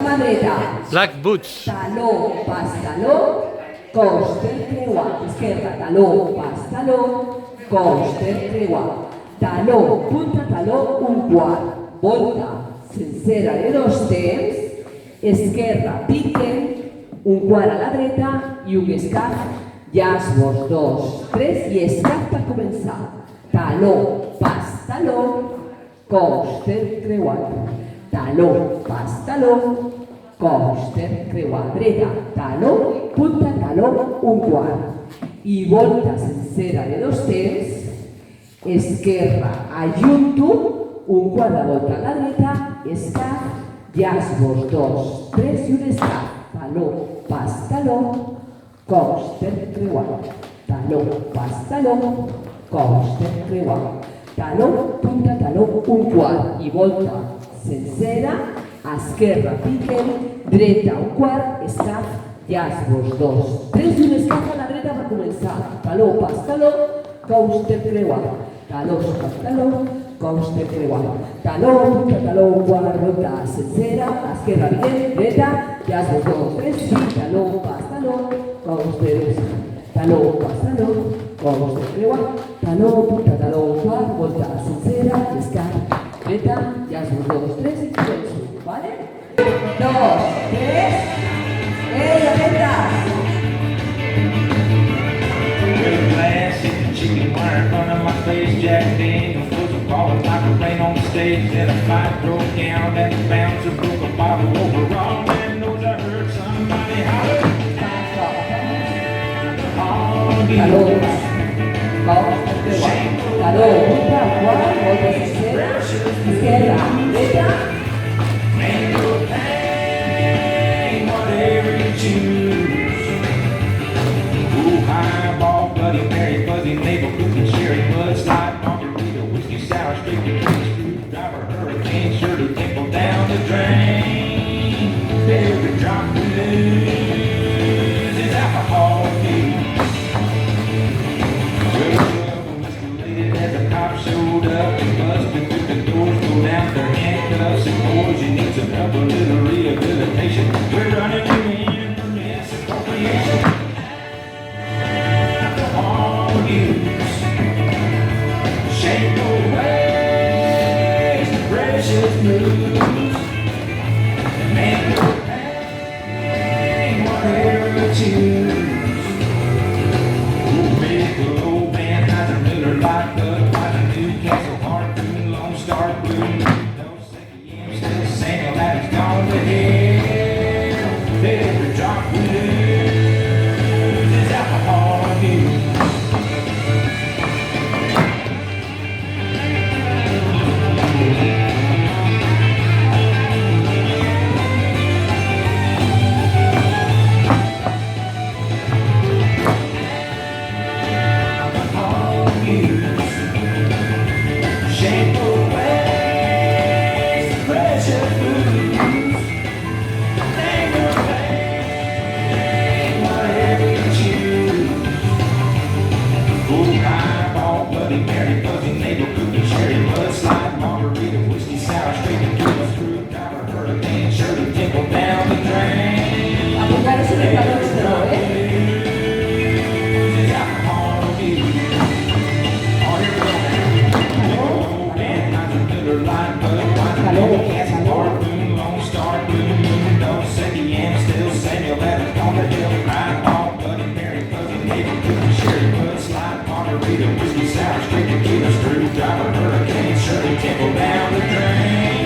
mà dreta. Black boots. Taló, pas taló, coster creuat. Esquerra, taló, pas taló, coster creuat. Taló, punta taló, un quart. Volta sencera de dos temps. Esquerra, pique, un quart a la dreta i un escaf. Llaços, 2, 3 i escaf per començar. Taló, pas taló, coster creuat. Taló, pas taló, coster creuat. Dreta, taló, punta taló, un quart. I volta sencera de dos temps. Esquerra, ajunto, un quart de volta a la dreta, escaf, llaços, 2, 3 i un escaf. Taló, pas taló, coster creuat. Taló, pas taló, coster creuat. Taló, punta taló, un quart. I volta sencera, esquerra, pique, dreta, un quart, escaf, llaços, 2, 3 i un escaf a la dreta per començar. Taló, pas taló, coster creuat. Taló, pas taló, coster creuat. Taló, punta taló, un quart, volta sencera, esquerra, pique, dreta, llaços, 2, 3 i taló, pas taló, coster creuat. Taló, pas taló, coster creuat. Taló, punta taló, un quart, volta sencera, escaf, dreta, llaços, 2, 3 i començo. ¿Vale? 2, 3. ¡Atentas! With a glass and chicken wire in front of my face, Jack Daniels was falling like a rain on the stage. Then a fight broke out and the bouncer broke a bottle over. All man knows I heard somebody holler. Taló, taló, punta, quart, volta sencera, esquerra, dreta. Make your pain whatever you choose. Ooh, highball, Bloody Mary, fuzzy navel, cookie, sherry, mudslide, margarita, whiskey sour, straight to drink, screwdriver, hurricane, Shirley Temple down the drain. Every drop we lose is alcohol abuse. Well, trouble escalated as the cops showed up and busted through the doors, pulled out their handcuffs and boys. You need some help, a little rehabilitation. We're running you in for misappropriation. Alcohol use. Shake your ways, the precious blues. Make your pain whatever you choose. Ooh, big old Van Heiser, Miller, Light Bud, Watching Newcastle, Harpoon, Lone Star Blue. Still Samuel Adams gone to hell. Every drop we lose is alcohol abuse. Alcohol abuse. Shake away the precious blues. Name your pain, whatever you choose. Ooh, highball, Bloody Mary, fuzzy navel, cookie, sherry, mudslide, margarita, whiskey sour, straight to kill a screwdriver, hurricane, Shirley Temple down the drain. Apuntar ese recado extra, ¿eh? Is alcohol abuse. Oh, here we go. Oh, Van Heiser, Miller, Light Bud, Watching Newcastle, Harpoon, Lone Star Blue, Moon, Second Yam, still Samuel Adams gone to hell. Highball, Bloody Mary, fuzzy navel, cookie, sherry, mudslide, margarita, whiskey sour, straight to kill a screwdriver, hurricane, Shirley Temple down the drain.